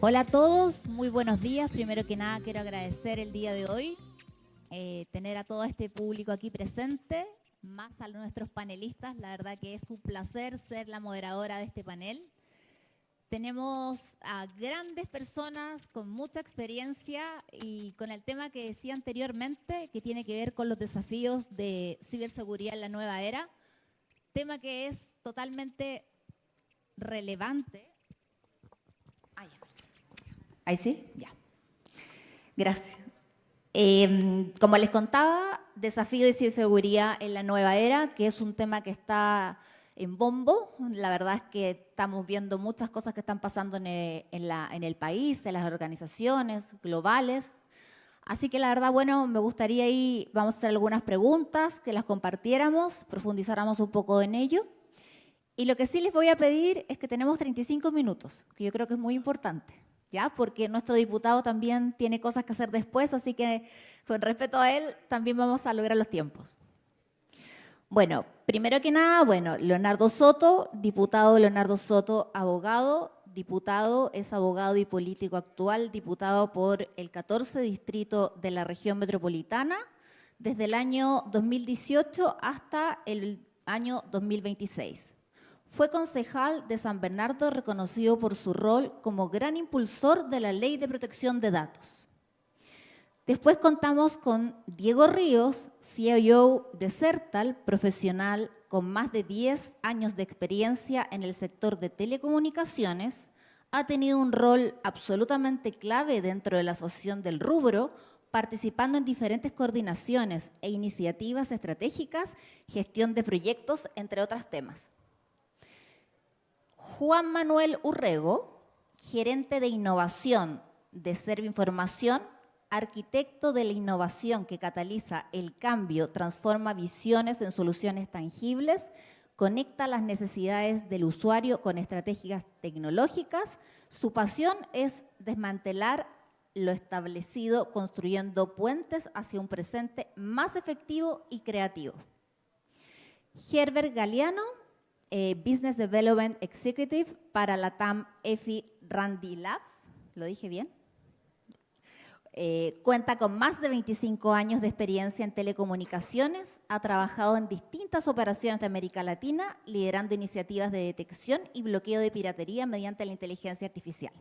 Hola a todos, muy buenos días. Primero que nada quiero agradecer el día de hoy, tener a todo este público aquí presente, más a nuestros panelistas. La verdad que es un placer ser la moderadora de este panel. Tenemos a grandes personas con mucha experiencia y con el tema que decía anteriormente, que tiene que ver con los desafíos de ciberseguridad en la nueva era, tema que es totalmente relevante. Ahí sí, ya. Gracias. Como les contaba, desafío de ciberseguridad en la nueva era, que es un tema que está en bombo. La verdad es que estamos viendo muchas cosas que están pasando en el país, en las organizaciones globales. Así que la verdad, bueno, me gustaría ahí, vamos a hacer algunas preguntas, que las compartiéramos, profundizáramos un poco en ello. Y lo que sí les voy a pedir es que tenemos 35 minutos, que yo creo que es muy importante, ¿ya? Porque nuestro diputado también tiene cosas que hacer después, así que con respeto a él también vamos a lograr los tiempos. Bueno, primero que nada, bueno, Leonardo Soto, diputado Leonardo Soto, abogado, diputado, es abogado y político actual, diputado por el 14 distrito de la región metropolitana, desde el año 2018 hasta el año 2026. Fue concejal de San Bernardo, reconocido por su rol como gran impulsor de la Ley de Protección de Datos. Después contamos con Diego Ríos, CIO de Certal, profesional con más de 10 años de experiencia en el sector de telecomunicaciones. Ha tenido un rol absolutamente clave dentro de la asociación del rubro, participando en diferentes coordinaciones e iniciativas estratégicas, gestión de proyectos, entre otros temas. Juan Manuel Urrego, gerente de innovación de Servinformación, arquitecto de la innovación que cataliza el cambio, transforma visiones en soluciones tangibles, conecta las necesidades del usuario con estrategias tecnológicas. Su pasión es desmantelar lo establecido, construyendo puentes hacia un presente más efectivo y creativo. Herbert Galeano, Business Development Executive para la TAM EFI Randy Labs, ¿lo dije bien? Cuenta con más de 25 años de experiencia en telecomunicaciones, ha trabajado en distintas operaciones de América Latina, liderando iniciativas de detección y bloqueo de piratería mediante la inteligencia artificial.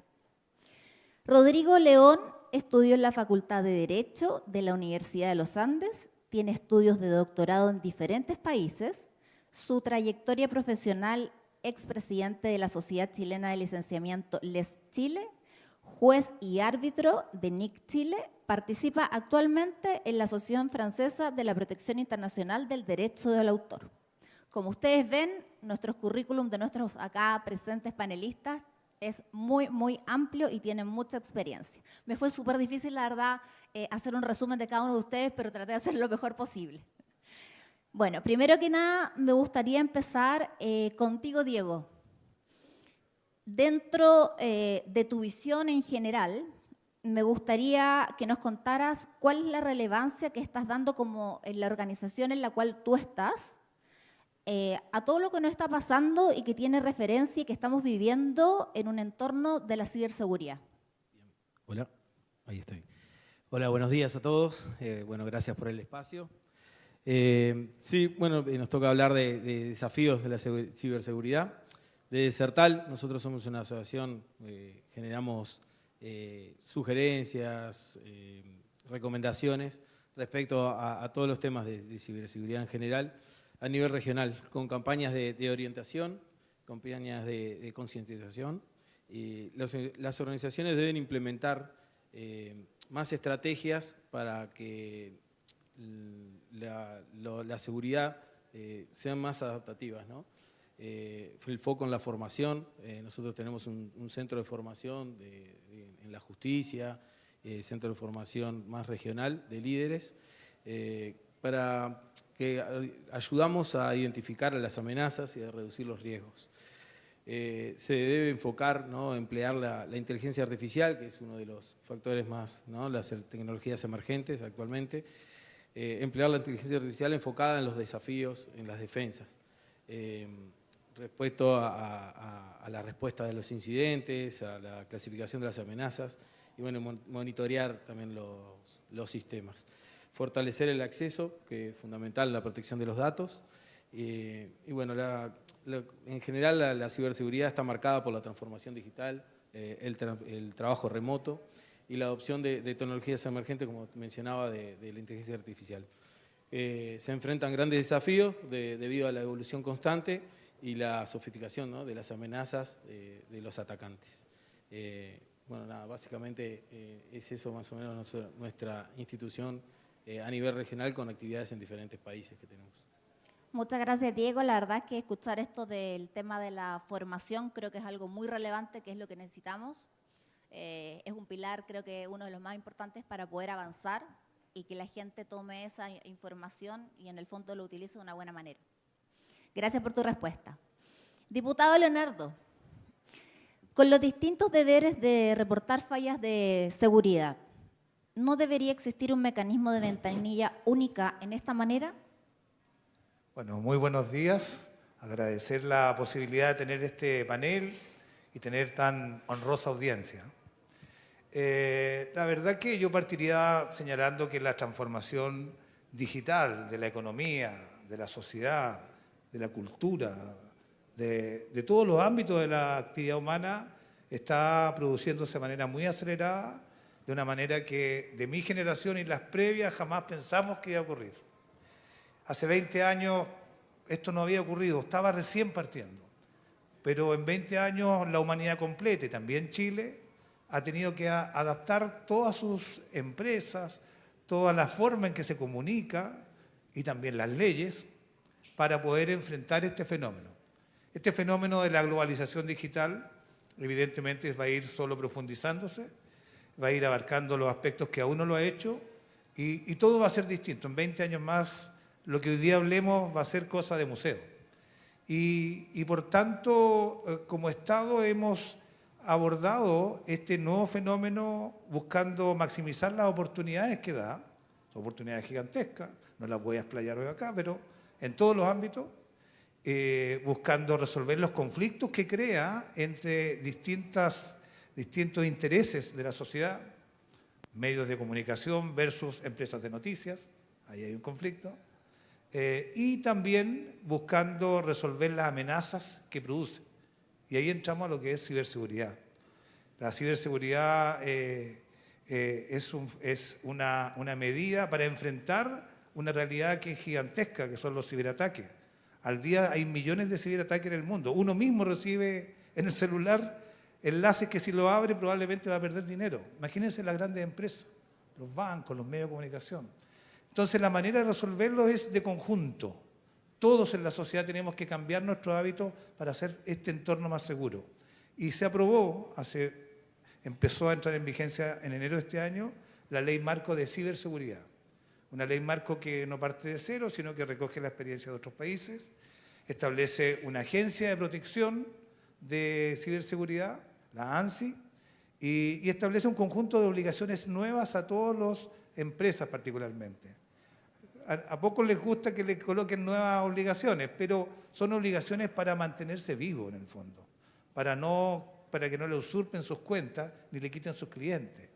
Rodrigo León estudió en la Facultad de Derecho de la Universidad de los Andes, tiene estudios de doctorado en diferentes países. Su trayectoria profesional, expresidente de la Sociedad Chilena de Licenciamiento LES Chile, juez y árbitro de NIC Chile, participa actualmente en la Asociación Francesa de la Protección Internacional del Derecho del Autor. Como ustedes ven, nuestro currículum de nuestros acá presentes panelistas es muy, muy amplio y tienen mucha experiencia. Me fue súper difícil, la verdad, hacer un resumen de cada uno de ustedes, pero traté de hacerlo lo mejor posible. Bueno, primero que nada, me gustaría empezar contigo, Diego. Dentro de tu visión en general, me gustaría que nos contaras cuál es la relevancia que estás dando como en la organización en la cual tú estás, a todo lo que nos está pasando y que tiene referencia y que estamos viviendo en un entorno de la ciberseguridad. Hola, ahí estoy. Hola, buenos días a todos. Bueno, gracias por el espacio. Sí, bueno, nos toca hablar de desafíos de la ciberseguridad. De Certal, nosotros somos una asociación, generamos sugerencias, recomendaciones respecto a todos los temas de ciberseguridad en general a nivel regional, con campañas de orientación, campañas de concientización. Las organizaciones deben implementar más estrategias para que la seguridad sean más adaptativas, ¿no? El foco en la formación, nosotros tenemos un centro de formación en la justicia, centro de formación más regional de líderes, para que ayudamos a identificar las amenazas y a reducir los riesgos. Se debe enfocar, ¿no?, emplear la inteligencia artificial, que es uno de los factores más, ¿no?, las tecnologías emergentes actualmente, emplear la inteligencia artificial enfocada en los desafíos, en las defensas. respecto a la respuesta de los incidentes, a la clasificación de las amenazas y bueno, monitorear también los sistemas. Fortalecer el acceso, que es fundamental, la protección de los datos. Y bueno, en general la ciberseguridad está marcada por la transformación digital, el trabajo remoto y la adopción de tecnologías emergentes, como mencionaba, de la inteligencia artificial. Se enfrentan grandes desafíos debido a la evolución constante y la sofisticación, ¿no?, de las amenazas de los atacantes. Bueno, nada, básicamente es eso más o menos nuestra institución a nivel regional con actividades en diferentes países que tenemos. Muchas gracias, Diego. La verdad es que escuchar esto del tema de la formación creo que es algo muy relevante, que es lo que necesitamos. Es un pilar, creo que uno de los más importantes para poder avanzar y que la gente tome esa información y en el fondo lo utilice de una buena manera. Gracias por tu respuesta. Diputado Leonardo, con los distintos deberes de reportar fallas de seguridad, ¿no debería existir un mecanismo de ventanilla única en esta manera? Bueno, muy buenos días. Agradecer la posibilidad de tener este panel y tener tan honrosa audiencia. La verdad que yo partiría señalando que la transformación digital de la economía, de la sociedad, de la cultura, de todos los ámbitos de la actividad humana está produciéndose de manera muy acelerada, de una manera que de mi generación y las previas jamás pensamos que iba a ocurrir. Hace 20 años esto no había ocurrido, estaba recién partiendo. Pero en 20 años la humanidad completa y también Chile ha tenido que adaptar todas sus empresas, toda la forma en que se comunica y también las leyes para poder enfrentar este fenómeno. Este fenómeno de la globalización digital evidentemente va a ir solo profundizándose, va a ir abarcando los aspectos que aún no lo ha hecho y todo va a ser distinto. En 20 años más lo que hoy día hablemos va a ser cosa de museo. Y por tanto, como Estado hemos abordado este nuevo fenómeno buscando maximizar las oportunidades que da, son oportunidades gigantescas, no las voy a explayar hoy acá, pero en todos los ámbitos, buscando resolver los conflictos que crea entre distintos intereses de la sociedad, medios de comunicación versus empresas de noticias, ahí hay un conflicto, y también buscando resolver las amenazas que produce. Y ahí entramos a lo que es ciberseguridad. La ciberseguridad es una medida para enfrentar una realidad que es gigantesca, que son los ciberataques. Al día hay millones de ciberataques en el mundo. Uno mismo recibe en el celular enlaces que si lo abre probablemente va a perder dinero. Imagínense las grandes empresas, los bancos, los medios de comunicación. Entonces la manera de resolverlo es de conjunto. Todos en la sociedad tenemos que cambiar nuestros hábitos para hacer este entorno más seguro. Y se aprobó, empezó a entrar en vigencia en enero de este año, la Ley Marco de Ciberseguridad. Una ley marco que no parte de cero, sino que recoge la experiencia de otros países, establece una agencia de protección de ciberseguridad, la ANSI, y establece un conjunto de obligaciones nuevas a todas las empresas particularmente. A pocos les gusta que les coloquen nuevas obligaciones, pero son obligaciones para mantenerse vivo en el fondo, para que no le usurpen sus cuentas ni le quiten sus clientes.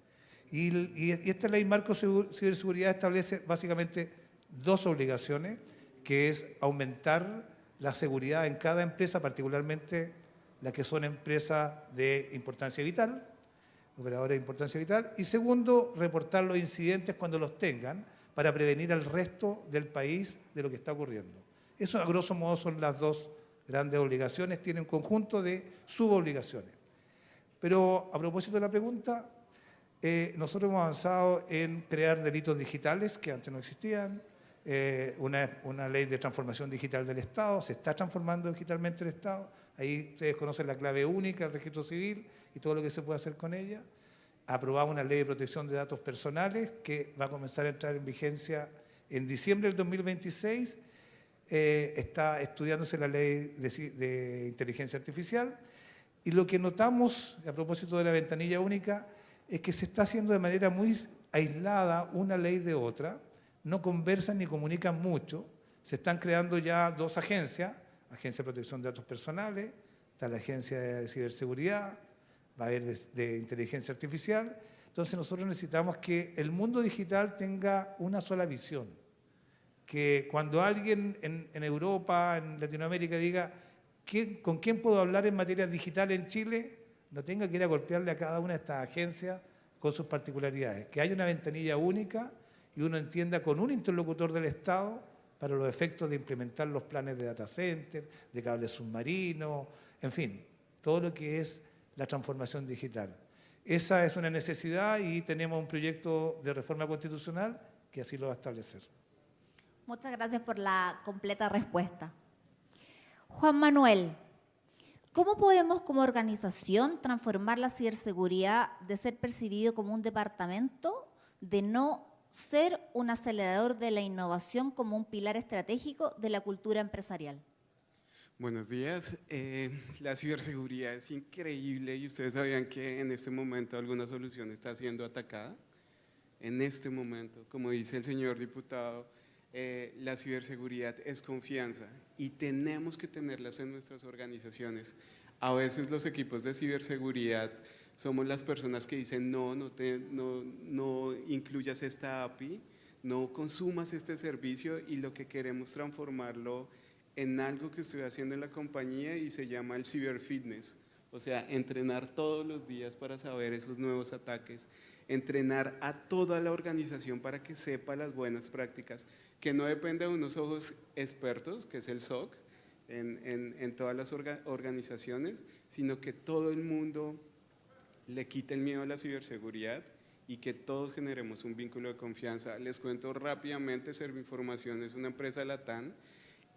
Y esta ley marco ciberseguridad establece básicamente dos obligaciones, que es aumentar la seguridad en cada empresa, particularmente las que son empresas de importancia vital, operadores de importancia vital, y segundo, reportar los incidentes cuando los tengan para prevenir al resto del país de lo que está ocurriendo. Eso, a grosso modo, son las dos grandes obligaciones, tiene un conjunto de subobligaciones. Pero a propósito de la pregunta, nosotros hemos avanzado en crear delitos digitales que antes no existían, una ley de transformación digital del Estado, se está transformando digitalmente el Estado, ahí ustedes conocen la clave única, el registro civil y todo lo que se puede hacer con ella. Aprobamos una ley de protección de datos personales que va a comenzar a entrar en vigencia en diciembre del 2026, está estudiándose la ley de inteligencia artificial y lo que notamos a propósito de la ventanilla única es que se está haciendo de manera muy aislada una ley de otra, no conversan ni comunican mucho, se están creando ya dos agencias, Agencia de Protección de Datos Personales, está la Agencia de Ciberseguridad, va a haber de Inteligencia Artificial. Entonces nosotros necesitamos que el mundo digital tenga una sola visión. Que cuando alguien en Europa, en Latinoamérica diga ¿con quién puedo hablar en materia digital en Chile?, no tenga que ir a golpearle a cada una de estas agencias con sus particularidades. Que haya una ventanilla única y uno entienda con un interlocutor del Estado para los efectos de implementar los planes de data center, de cables submarinos, en fin, todo lo que es la transformación digital. Esa es una necesidad y tenemos un proyecto de reforma constitucional que así lo va a establecer. Muchas gracias por la completa respuesta. Juan Manuel, ¿cómo podemos como organización transformar la ciberseguridad de ser percibido como un departamento, de no ser un acelerador de la innovación como un pilar estratégico de la cultura empresarial? Buenos días. La ciberseguridad es increíble y ustedes sabían que en este momento alguna solución está siendo atacada. En este momento, como dice el señor diputado, la ciberseguridad es confianza y tenemos que tenerlas en nuestras organizaciones. A veces los equipos de ciberseguridad somos las personas que dicen no incluyas esta API, no consumas este servicio, y lo que queremos transformarlo en algo que estoy haciendo en la compañía y se llama el ciberfitness. O sea, entrenar todos los días para saber esos nuevos ataques, entrenar a toda la organización para que sepa las buenas prácticas, que no depende de unos ojos expertos, que es el SOC, en todas las organizaciones, sino que todo el mundo le quite el miedo a la ciberseguridad y que todos generemos un vínculo de confianza. Les cuento rápidamente, Servinformación es una empresa LATAM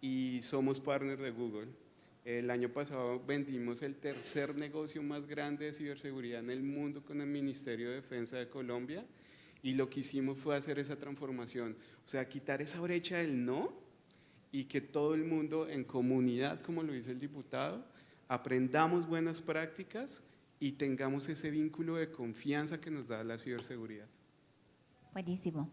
y somos partner de Google. El año pasado vendimos el tercer negocio más grande de ciberseguridad en el mundo con el Ministerio de Defensa de Colombia, y lo que hicimos fue hacer esa transformación, o sea, quitar esa brecha del no y que todo el mundo en comunidad, como lo dice el diputado, aprendamos buenas prácticas y tengamos ese vínculo de confianza que nos da la ciberseguridad. Buenísimo.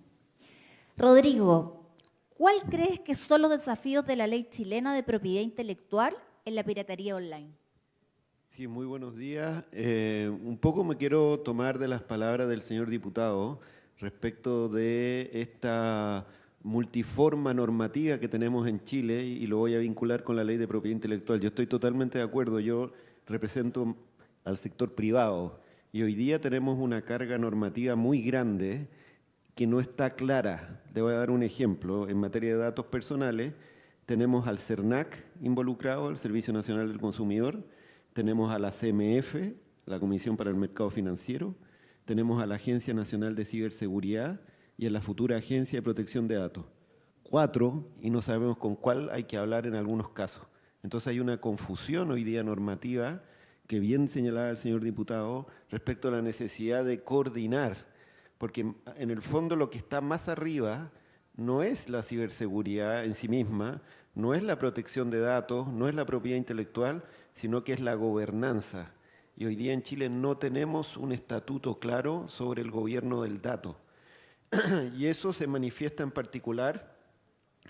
Rodrigo, ¿cuál crees que son los desafíos de la ley chilena de propiedad intelectual en la piratería online? Sí, muy buenos días. Un poco me quiero tomar de las palabras del señor diputado respecto de esta multiforma normativa que tenemos en Chile, y lo voy a vincular con la ley de propiedad intelectual. Yo estoy totalmente de acuerdo, yo represento al sector privado y hoy día tenemos una carga normativa muy grande que no está clara. Le voy a dar un ejemplo. En materia de datos personales tenemos al CERNAC involucrado, el Servicio Nacional del Consumidor, tenemos a la CMF, la Comisión para el Mercado Financiero, tenemos a la Agencia Nacional de Ciberseguridad y a la futura Agencia de Protección de Datos. 4, y no sabemos con cuál hay que hablar en algunos casos. Entonces hay una confusión hoy día normativa que bien señalaba el señor diputado respecto a la necesidad de coordinar, porque en el fondo lo que está más arriba no es la ciberseguridad en sí misma, no es la protección de datos, no es la propiedad intelectual, sino que es la gobernanza. Y hoy día en Chile no tenemos un estatuto claro sobre el gobierno del dato. Y eso se manifiesta en particular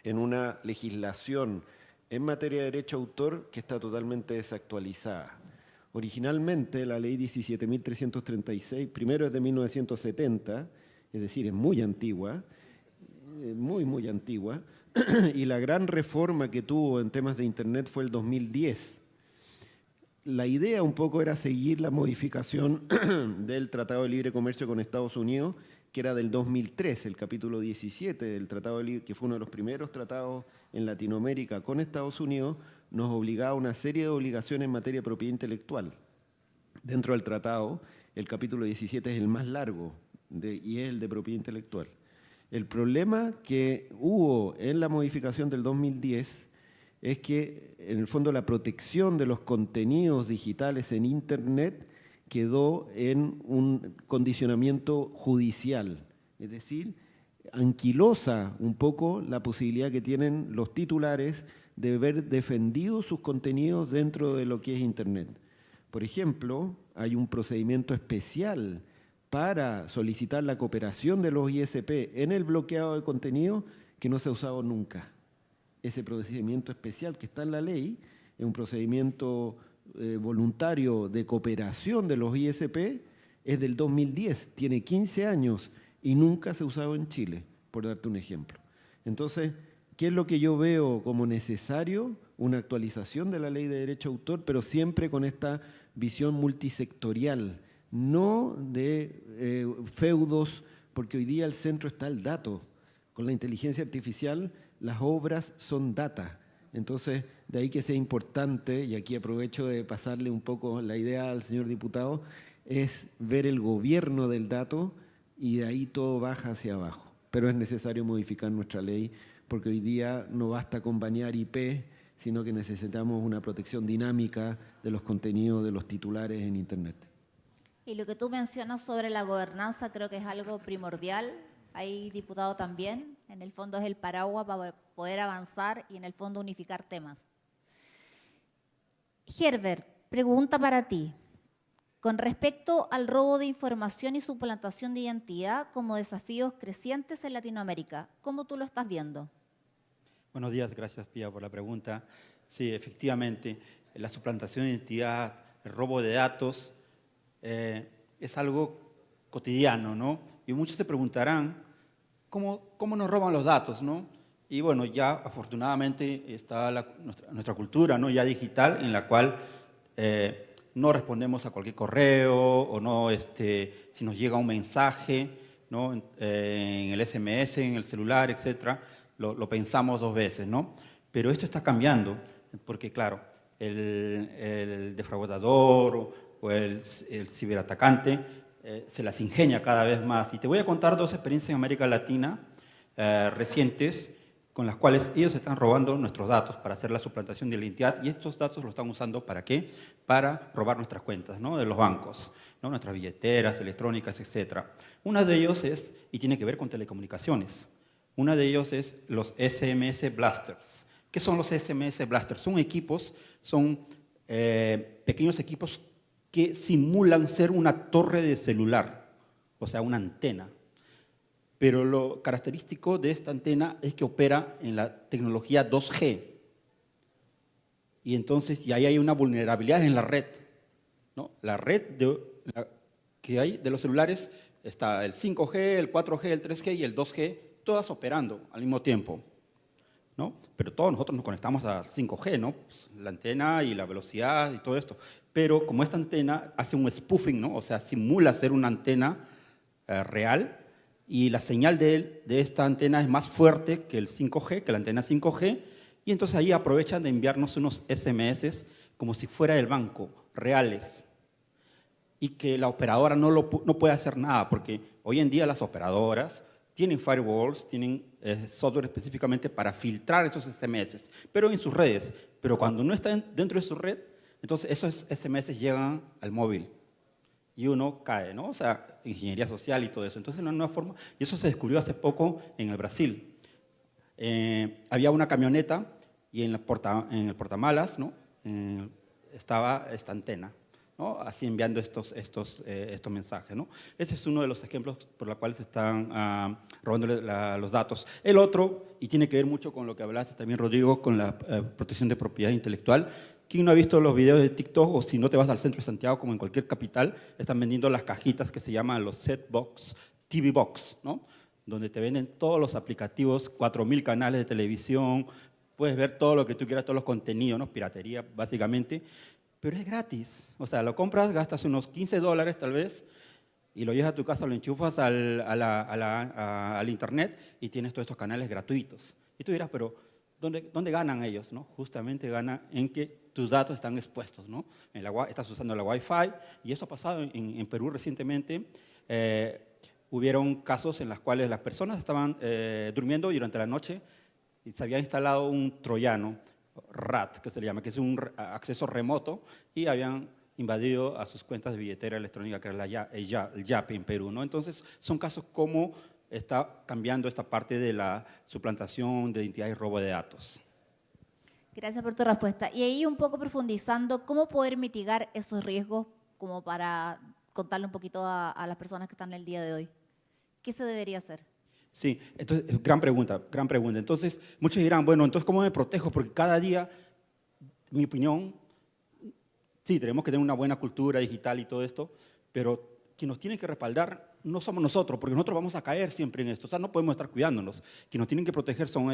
en una legislación en materia de derecho a autor que está totalmente desactualizada. Originalmente la ley 17.336, primero es de 1970, es decir, es muy antigua, muy antigua, y la gran reforma que tuvo en temas de Internet fue el 2010. La idea un poco era seguir la modificación del Tratado de Libre Comercio con Estados Unidos, que era del 2003, el capítulo 17 del Tratado de Libre, que fue uno de los primeros tratados en Latinoamérica con Estados Unidos, nos obligaba a una serie de obligaciones en materia de propiedad intelectual. Dentro del tratado, el capítulo 17 es el más largo y es el de propiedad intelectual. El problema que hubo en la modificación del 2010 es que, en el fondo, la protección de los contenidos digitales en Internet quedó en un condicionamiento judicial, es decir, anquilosa un poco la posibilidad que tienen los titulares de ver defendidos sus contenidos dentro de lo que es Internet. Por ejemplo, hay un procedimiento especial para solicitar la cooperación de los ISP en el bloqueado de contenido que no se ha usado nunca. ese procedimiento especial que está en la ley, es un procedimiento voluntario de cooperación de los ISP, es del 2010, tiene 15 años y nunca se ha usado en Chile, por darte un ejemplo. Entonces, ¿qué es lo que yo veo como necesario? Una actualización de la ley de derecho de autor, pero siempre con esta visión multisectorial, no de feudos, porque hoy día al centro está el dato. Con la inteligencia artificial, las obras son data. Entonces, de ahí que sea importante, y aquí aprovecho de pasarle un poco la idea al señor diputado, es ver el gobierno del dato y de ahí todo baja hacia abajo. Pero es necesario modificar nuestra ley porque hoy día no basta con banear IP, sino que necesitamos una protección dinámica de los contenidos de los titulares en Internet. Y lo que tú mencionas sobre la gobernanza creo que es algo primordial. Hay diputado también, en el fondo es el paraguas para poder avanzar y en el fondo unificar temas. Herbert, pregunta para ti. Con respecto al robo de información y suplantación de identidad como desafíos crecientes en Latinoamérica, ¿cómo tú lo estás viendo? Buenos días, gracias Pía por la pregunta. Sí, efectivamente, la suplantación de identidad, el robo de datos es algo cotidiano, ¿no? Y muchos se preguntarán, ¿cómo nos roban los datos, no? Y bueno, ya afortunadamente está nuestra cultura, ¿no? Ya digital, en la cual no respondemos a cualquier correo o no, si nos llega un mensaje, ¿no? En el SMS, en el celular, etcétera, lo pensamos 2 veces, ¿no? Pero esto está cambiando, porque claro, el defraudador o el ciberatacante se las ingenia cada vez más. Y te voy a contar 2 experiencias en América Latina recientes con las cuales ellos están robando nuestros datos para hacer la suplantación de la identidad, y estos datos los están usando ¿para qué? Para robar nuestras cuentas, ¿no? De los bancos, ¿no? Nuestras billeteras electrónicas, etc. Uno de ellos y tiene que ver con telecomunicaciones. Uno de ellos es los SMS Blasters. ¿Qué son los SMS Blasters? Son pequeños equipos que simulan ser una torre de celular, o sea, una antena. Pero lo característico de esta antena es que opera en la tecnología 2G. Y entonces, y ahí hay una vulnerabilidad en la red, ¿no? La red que hay de los celulares está el 5G, el 4G, el 3G y el 2G, todas operando al mismo tiempo, ¿no? Pero todos nosotros nos conectamos a 5G, ¿no? Pues la antena y la velocidad y todo esto. Pero como esta antena hace un spoofing, ¿no? O sea, simula ser una antena real, y la señal de esta antena es más fuerte que el 5G, que la antena 5G, y entonces ahí aprovechan de enviarnos unos SMS como si fuera del banco, reales, y que la operadora no puede hacer nada, porque hoy en día las operadoras tienen firewalls, tienen software específicamente para filtrar esos SMS, pero en sus redes. Pero cuando no están dentro de su red, entonces esos SMS llegan al móvil. Y uno cae, ¿no? O sea, ingeniería social y todo eso. Entonces, no es una forma, y eso se descubrió hace poco en el Brasil. Había una camioneta y en el portamalas, ¿no? Estaba esta antena, ¿no? Así enviando estos mensajes, ¿no? Ese es uno de los ejemplos por los cuales se están robando los datos. El otro, y tiene que ver mucho con lo que hablaste también, Rodrigo, con la protección de propiedad intelectual. ¿Quién no ha visto los videos de TikTok? O si no te vas al centro de Santiago, como en cualquier capital, están vendiendo las cajitas que se llaman los set box, TV box, ¿no? Donde te venden todos los aplicativos, 4.000 canales de televisión, puedes ver todo lo que tú quieras, todos los contenidos, ¿no? Piratería, básicamente, pero es gratis. O sea, lo compras, gastas unos $15 tal vez, y lo llevas a tu casa, lo enchufas al internet y tienes todos estos canales gratuitos. Y tú dirás, pero ¿dónde ganan ellos, no? Justamente ganan en que tus datos están expuestos, ¿no? Estás usando la Wi-Fi, y eso ha pasado en Perú recientemente. Hubieron casos en los cuales las personas estaban durmiendo y durante la noche y se había instalado un troyano, RAT, que se le llama, que es un acceso remoto, y habían invadido a sus cuentas de billetera electrónica, que era el Yape en Perú, ¿no? Entonces, son casos como está cambiando esta parte de la suplantación de identidad y robo de datos. Gracias por tu respuesta. Y ahí un poco profundizando, ¿cómo poder mitigar esos riesgos como para contarle un poquito a las personas que están en el día de hoy? ¿Qué se debería hacer? Sí, entonces, gran pregunta, gran pregunta. Entonces, muchos dirán, bueno, entonces, ¿cómo me protejo? Porque cada día, en mi opinión, sí, tenemos que tener una buena cultura digital y todo esto, pero quien nos tiene que respaldar no somos nosotros, porque nosotros vamos a caer siempre en esto. O sea, no podemos estar cuidándonos. Quienes nos tienen que proteger son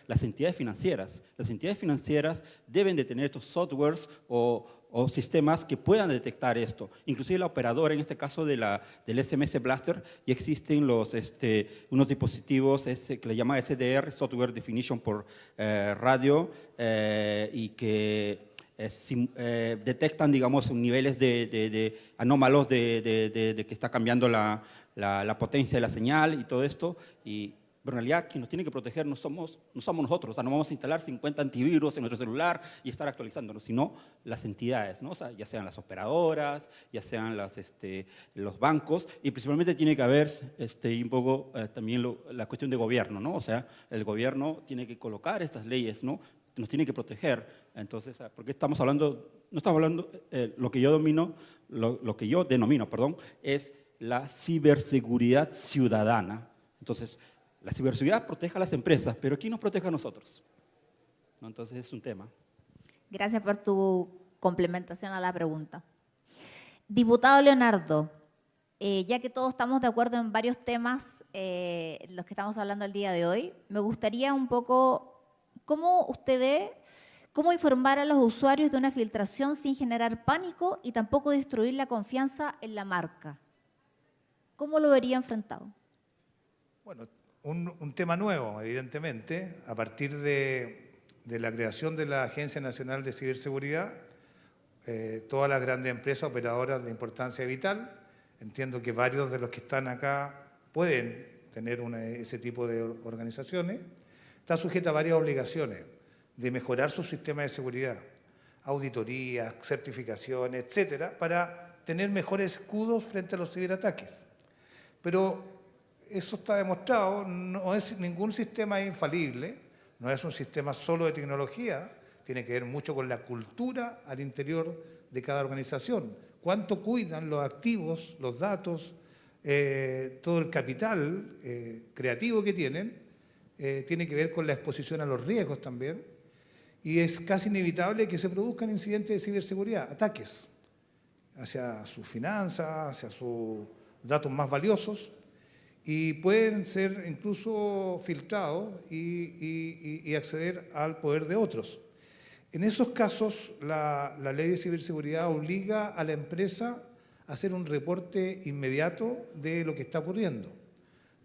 las entidades financieras. Las entidades financieras deben de tener estos softwares o sistemas que puedan detectar esto. Inclusive la operadora, en este caso del SMS Blaster, ya existen unos dispositivos que le llama SDR, Software Definition por Radio, y que detectan, digamos, niveles de anómalos de que está cambiando la potencia de la señal y todo esto. Pero en realidad, quien nos tiene que proteger no somos nosotros. O sea, no vamos a instalar 50 antivirus en nuestro celular y estar actualizándonos, sino las entidades, ¿no? O sea, ya sean las operadoras, ya sean los bancos, y principalmente tiene que haber un poco también la cuestión de gobierno, ¿no? O sea, el gobierno tiene que colocar estas leyes, ¿no? Nos tiene que proteger. Entonces, porque estamos hablando, no estamos hablando, lo que yo denomino, es la ciberseguridad ciudadana. Entonces, la ciberseguridad protege a las empresas, pero ¿quién nos protege a nosotros? ¿No? Entonces, es un tema. Gracias por tu complementación a la pregunta. Diputado Leonardo, ya que todos estamos de acuerdo en varios temas, los que estamos hablando el día de hoy, me gustaría un poco, ¿cómo usted ve cómo informar a los usuarios de una filtración sin generar pánico y tampoco destruir la confianza en la marca? ¿Cómo lo vería enfrentado? Bueno, un tema nuevo, evidentemente, a partir de la creación de la Agencia Nacional de Ciberseguridad, todas las grandes empresas operadoras de importancia vital, entiendo que varios de los que están acá pueden tener ese tipo de organizaciones, está sujeta a varias obligaciones de mejorar su sistema de seguridad, auditorías, certificaciones, etcétera, para tener mejores escudos frente a los ciberataques. Pero eso está demostrado, no es ningún sistema infalible, no es un sistema solo de tecnología, tiene que ver mucho con la cultura al interior de cada organización. Cuánto cuidan los activos, los datos, todo el capital creativo que tienen, tiene que ver con la exposición a los riesgos también, y es casi inevitable que se produzcan incidentes de ciberseguridad, ataques hacia sus finanzas, hacia sus datos más valiosos, y pueden ser incluso filtrados y acceder al poder de otros. En esos casos, la ley de ciberseguridad obliga a la empresa a hacer un reporte inmediato de lo que está ocurriendo.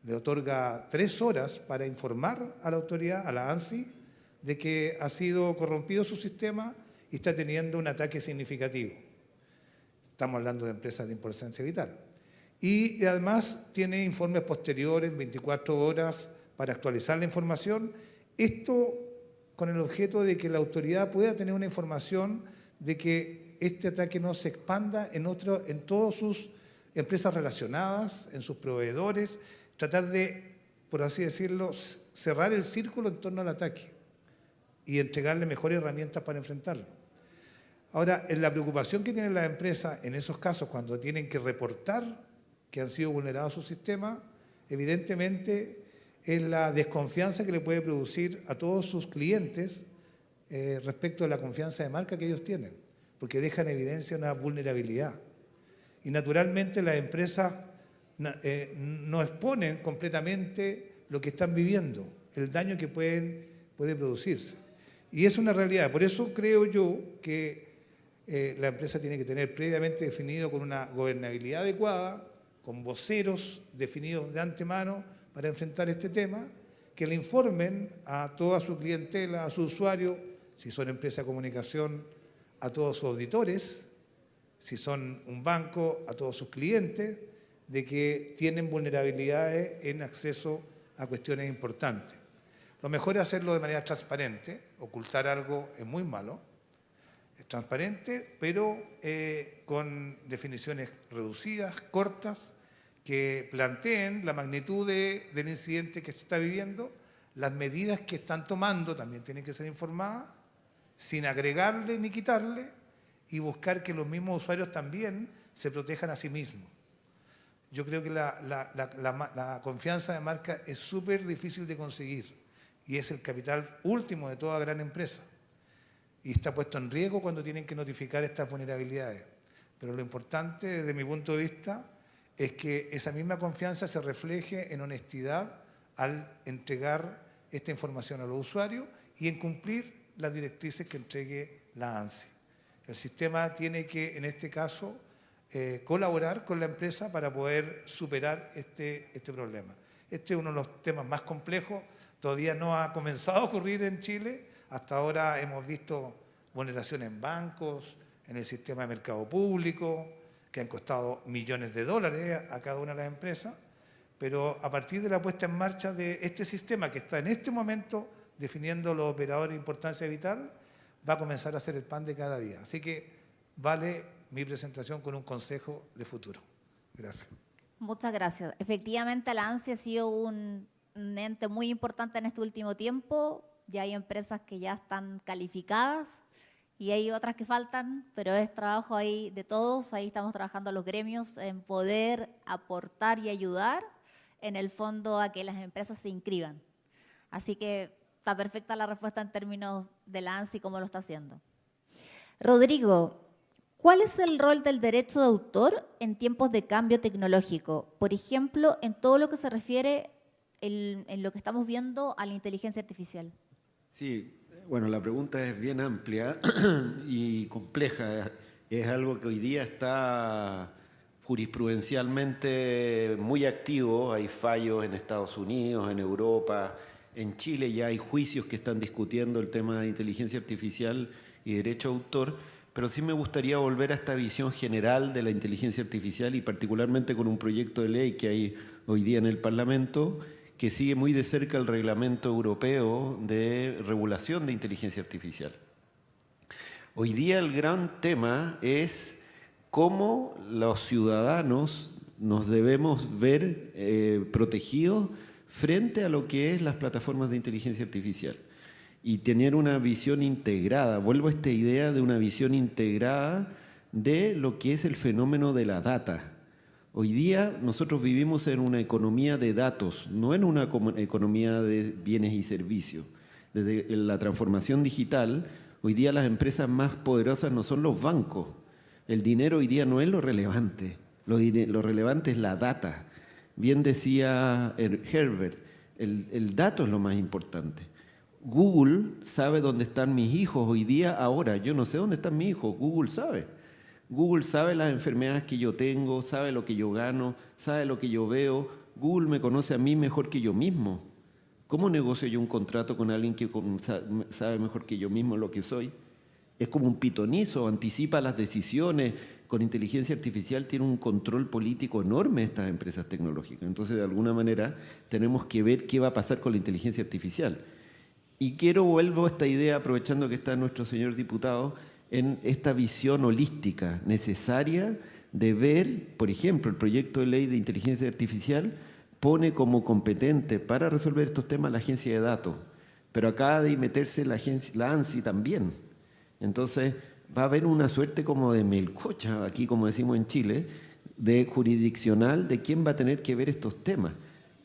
Le otorga 3 horas para informar a la autoridad, a la ANSI, de que ha sido corrompido su sistema y está teniendo un ataque significativo. Estamos hablando de empresas de importancia vital. Y además tiene informes posteriores, 24 horas, para actualizar la información. Esto con el objeto de que la autoridad pueda tener una información de que este ataque no se expanda en todas sus empresas relacionadas, en sus proveedores, tratar de, por así decirlo, cerrar el círculo en torno al ataque y entregarle mejores herramientas para enfrentarlo. Ahora, en la preocupación que tienen las empresas en esos casos cuando tienen que reportar que han sido vulnerados sus sistemas, evidentemente es la desconfianza que le puede producir a todos sus clientes respecto de la confianza de marca que ellos tienen, porque deja en evidencia una vulnerabilidad. Y naturalmente las empresas no exponen completamente lo que están viviendo, el daño que puede producirse. Y es una realidad. Por eso creo yo que la empresa tiene que tener previamente definido con una gobernabilidad adecuada, con voceros definidos de antemano para enfrentar este tema, que le informen a toda su clientela, a sus usuarios, si son empresas de comunicación, a todos sus auditores, si son un banco, a todos sus clientes, de que tienen vulnerabilidades en acceso a cuestiones importantes. Lo mejor es hacerlo de manera transparente, ocultar algo es muy malo, es transparente, pero con definiciones reducidas, cortas, que planteen la magnitud del incidente que se está viviendo, las medidas que están tomando también tienen que ser informadas, sin agregarle ni quitarle, y buscar que los mismos usuarios también se protejan a sí mismos. Yo creo que la confianza de marca es súper difícil de conseguir y es el capital último de toda gran empresa. Y está puesto en riesgo cuando tienen que notificar estas vulnerabilidades. Pero lo importante, desde mi punto de vista, es que esa misma confianza se refleje en honestidad al entregar esta información a los usuarios y en cumplir las directrices que entregue la ANSI. El sistema tiene que, en este caso, colaborar con la empresa para poder superar este problema. Este es uno de los temas más complejos, todavía no ha comenzado a ocurrir en Chile. Hasta ahora hemos visto vulneraciones en bancos, en el sistema de mercado público, que han costado millones de dólares a cada una de las empresas, pero a partir de la puesta en marcha de este sistema que está en este momento definiendo los operadores de importancia vital, va a comenzar a ser el pan de cada día. Así que vale mi presentación con un consejo de futuro. Gracias. Muchas gracias. Efectivamente, la ANSI ha sido un ente muy importante en este último tiempo. Ya hay empresas que ya están calificadas y hay otras que faltan, pero es trabajo ahí de todos. Ahí estamos trabajando los gremios en poder aportar y ayudar en el fondo a que las empresas se inscriban. Así que está perfecta la respuesta en términos de la ANSI, cómo lo está haciendo. Rodrigo, ¿cuál es el rol del derecho de autor en tiempos de cambio tecnológico? Por ejemplo, en todo lo que se refiere en lo que estamos viendo a la inteligencia artificial. Sí, bueno, la pregunta es bien amplia y compleja. Es algo que hoy día está jurisprudencialmente muy activo. Hay fallos en Estados Unidos, en Europa, en Chile ya hay juicios que están discutiendo el tema de inteligencia artificial y derecho de autor, pero sí me gustaría volver a esta visión general de la inteligencia artificial y particularmente con un proyecto de ley que hay hoy día en el Parlamento que sigue muy de cerca el reglamento europeo de regulación de inteligencia artificial. Hoy día el gran tema es cómo los ciudadanos nos debemos ver protegidos frente a lo que es las plataformas de inteligencia artificial y tener una visión integrada. Vuelvo a esta idea de una visión integrada de lo que es el fenómeno de la data. Hoy día nosotros vivimos en una economía de datos, no en una economía de bienes y servicios. Desde la transformación digital, hoy día las empresas más poderosas no son los bancos. El dinero hoy día no es lo relevante, lo relevante es la data. Bien decía Herbert, el dato es lo más importante. Google sabe dónde están mis hijos hoy día, ahora. Yo no sé dónde están mis hijos, Google sabe. Google sabe las enfermedades que yo tengo, sabe lo que yo gano, sabe lo que yo veo. Google me conoce a mí mejor que yo mismo. ¿Cómo negocio yo un contrato con alguien que sabe mejor que yo mismo lo que soy? Es como un pitonizo, anticipa las decisiones. Con inteligencia artificial tiene un control político enorme estas empresas tecnológicas. Entonces, de alguna manera, tenemos que ver qué va a pasar con la inteligencia artificial. Y vuelvo a esta idea, aprovechando que está nuestro señor diputado, en esta visión holística necesaria de ver, por ejemplo, el proyecto de ley de inteligencia artificial pone como competente para resolver estos temas la agencia de datos, pero acaba de meterse la ANSI también. Entonces va a haber una suerte como de melcocha, aquí como decimos en Chile, de jurisdiccional de quién va a tener que ver estos temas.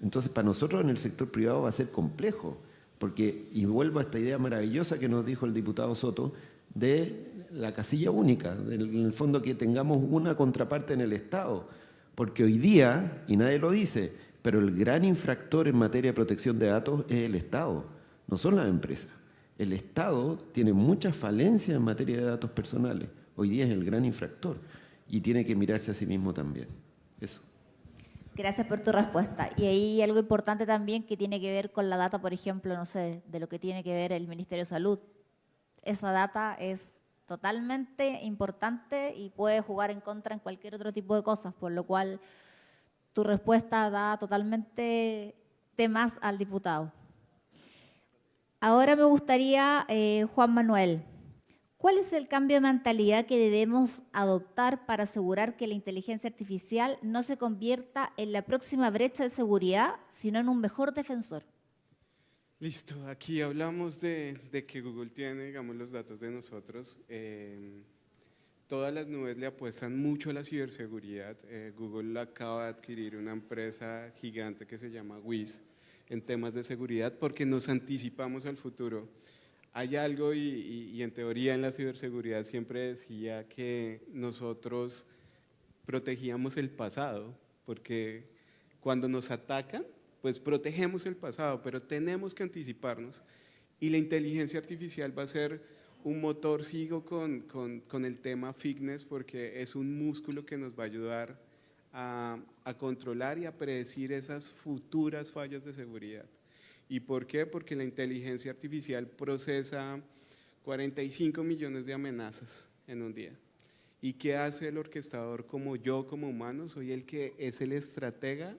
Entonces para nosotros en el sector privado va a ser complejo, porque, y vuelvo a esta idea maravillosa que nos dijo el diputado Soto, de la casilla única, en el fondo que tengamos una contraparte en el Estado, porque hoy día, y nadie lo dice, pero el gran infractor en materia de protección de datos es el Estado, no son las empresas. El Estado tiene muchas falencias en materia de datos personales, hoy día es el gran infractor y tiene que mirarse a sí mismo también. Eso. Gracias por tu respuesta. Y ahí algo importante también que tiene que ver con la data, por ejemplo, no sé, de lo que tiene que ver el Ministerio de Salud. Esa data es totalmente importante y puede jugar en contra en cualquier otro tipo de cosas, por lo cual tu respuesta da totalmente temas al diputado. Ahora me gustaría, Juan Manuel, ¿cuál es el cambio de mentalidad que debemos adoptar para asegurar que la inteligencia artificial no se convierta en la próxima brecha de seguridad, sino en un mejor defensor? Listo, aquí hablamos de que Google tiene, digamos, los datos de nosotros, todas las nubes le apuestan mucho a la ciberseguridad. Google acaba de adquirir una empresa gigante que se llama Wiz en temas de seguridad porque nos anticipamos al futuro. Hay algo y en teoría en la ciberseguridad siempre decía que nosotros protegíamos el pasado, porque cuando nos atacan, pues protegemos el pasado, pero tenemos que anticiparnos y la inteligencia artificial va a ser un motor. Sigo con el tema fitness porque es un músculo que nos va a ayudar a controlar y a predecir esas futuras fallas de seguridad. ¿Y por qué? Porque la inteligencia artificial procesa 45 millones de amenazas en un día. ¿Y qué hace el orquestador como yo, como humano? Soy el que es el estratega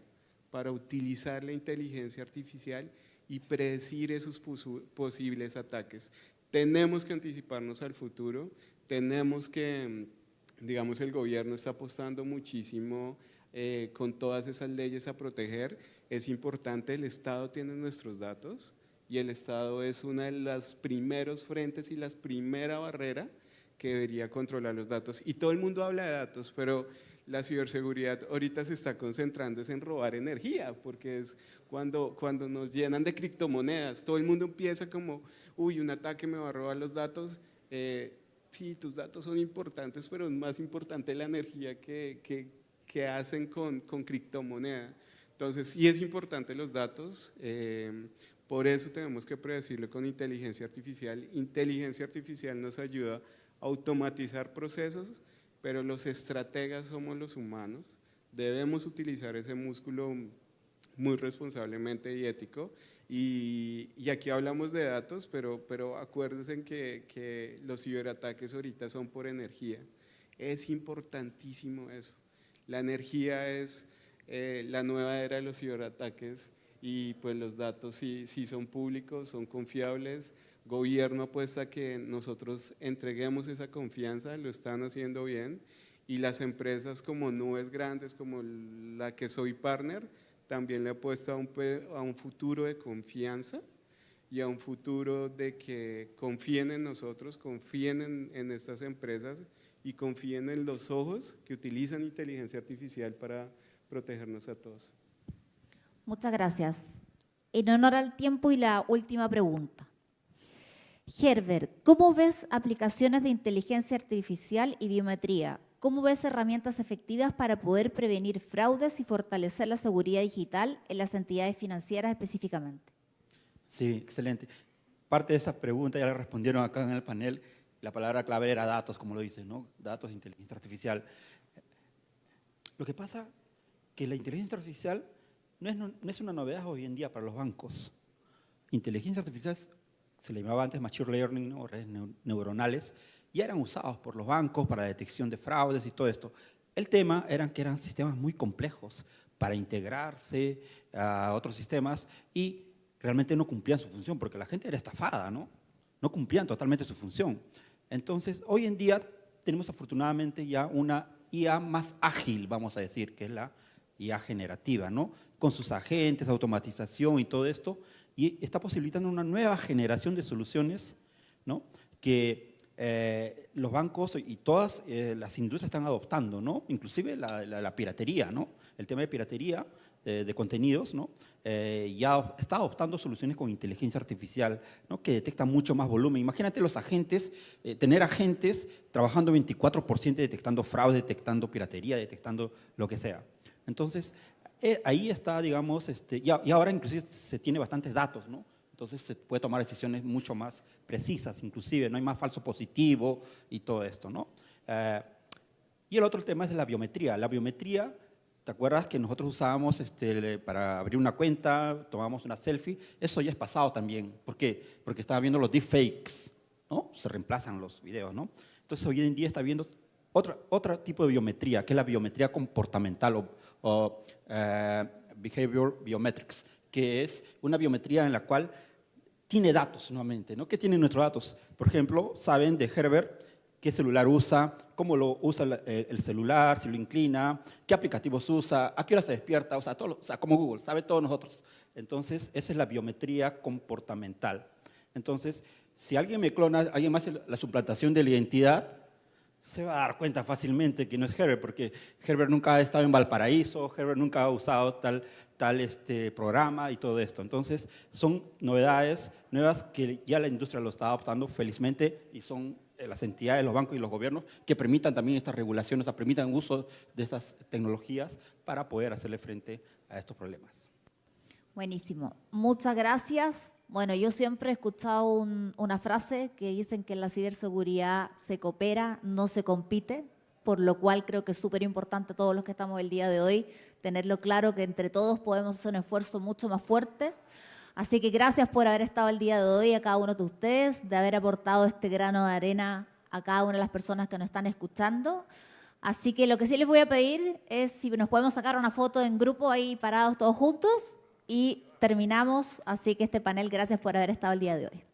para utilizar la inteligencia artificial y predecir esos posibles ataques. Tenemos que anticiparnos al futuro, tenemos que, digamos, el gobierno está apostando muchísimo con todas esas leyes a proteger. Es importante, el Estado tiene nuestros datos y el Estado es una de las primeros frentes y la primera barrera que debería controlar los datos. Y todo el mundo habla de datos, pero la ciberseguridad ahorita se está concentrando en robar energía, porque es cuando nos llenan de criptomonedas, todo el mundo empieza como, uy, un ataque me va a robar los datos. Sí, tus datos son importantes, pero es más importante la energía que hacen con criptomoneda. Entonces, sí es importante los datos, por eso tenemos que predecirlo con inteligencia artificial. Inteligencia artificial nos ayuda a automatizar procesos, pero los estrategas somos los humanos, debemos utilizar ese músculo muy responsablemente y ético. Y aquí hablamos de datos, pero acuérdense que los ciberataques ahorita son por energía. Es importantísimo eso. La energía es la nueva era de los ciberataques y pues los datos sí son públicos, son confiables. Gobierno apuesta a que nosotros entreguemos esa confianza, lo están haciendo bien, y las empresas como nubes grandes como la que soy partner también le apuesta a un futuro de confianza y a un futuro de que confíen en nosotros, confíen en estas empresas y confíen en los ojos que utilizan inteligencia artificial para protegernos a todos. Muchas gracias. En honor al tiempo y la última pregunta. Herbert, ¿cómo ves aplicaciones de inteligencia artificial y biometría? ¿Cómo ves herramientas efectivas para poder prevenir fraudes y fortalecer la seguridad digital en las entidades financieras específicamente? Sí, excelente. Parte de esa pregunta ya la respondieron acá en el panel. La palabra clave era datos, como lo dices, ¿no? Datos e inteligencia artificial. Lo que pasa que la inteligencia artificial no es una novedad hoy en día para los bancos. Inteligencia artificial se le llamaba antes machine learning, ¿no? Redes neuronales, y eran usados por los bancos para detección de fraudes y todo esto. El tema era que eran sistemas muy complejos para integrarse a otros sistemas y realmente no cumplían su función porque la gente era estafada, ¿no? No cumplían totalmente su función. Entonces, hoy en día tenemos afortunadamente ya una IA más ágil, vamos a decir, que es la IA generativa, ¿no? Con sus agentes, automatización y todo esto, y está posibilitando una nueva generación de soluciones, ¿no? Que los bancos y todas las industrias están adoptando, ¿no? Inclusive la piratería, ¿no? El tema de piratería de contenidos, ¿no? Ya está adoptando soluciones con inteligencia artificial, ¿no? Que detectan mucho más volumen. Imagínate los agentes, tener agentes trabajando 24% detectando fraude, detectando piratería, detectando lo que sea. Entonces, ahí está, digamos, y ahora inclusive se tiene bastantes datos, ¿no? Entonces se puede tomar decisiones mucho más precisas, inclusive, no hay más falso positivo y todo esto, ¿no? Y el otro tema es la biometría. La biometría, ¿te acuerdas que nosotros usábamos para abrir una cuenta, tomábamos una selfie? Eso ya es pasado también. ¿Por qué? Porque estaba viendo los deepfakes, ¿no? Se reemplazan los videos, ¿no? Entonces hoy en día está viendo otro tipo de biometría, que es la biometría comportamental o behavior biometrics, que es una biometría en la cual tiene datos nuevamente, ¿no? ¿Qué tienen nuestros datos? Por ejemplo, saben de Herbert qué celular usa, cómo lo usa el celular, si lo inclina, qué aplicativos usa, a qué hora se despierta, o sea, como Google, sabe todos nosotros. Entonces, esa es la biometría comportamental. Entonces, si alguien me clona, alguien más hace la suplantación de la identidad, se va a dar cuenta fácilmente que no es Herbert, porque Herbert nunca ha estado en Valparaíso, Herbert nunca ha usado tal programa y todo esto. Entonces, son novedades nuevas que ya la industria lo está adoptando felizmente y son las entidades, los bancos y los gobiernos que permitan también estas regulaciones, o sea, permitan uso de estas tecnologías para poder hacerle frente a estos problemas. Buenísimo. Muchas gracias. Bueno, yo siempre he escuchado una frase que dicen que en la ciberseguridad se coopera, no se compite, por lo cual creo que es súper importante todos los que estamos el día de hoy tenerlo claro que entre todos podemos hacer un esfuerzo mucho más fuerte. Así que gracias por haber estado el día de hoy a cada uno de ustedes, de haber aportado este grano de arena a cada una de las personas que nos están escuchando. Así que lo que sí les voy a pedir es si nos podemos sacar una foto en grupo ahí parados todos juntos y terminamos. Así que este panel, gracias por haber estado el día de hoy.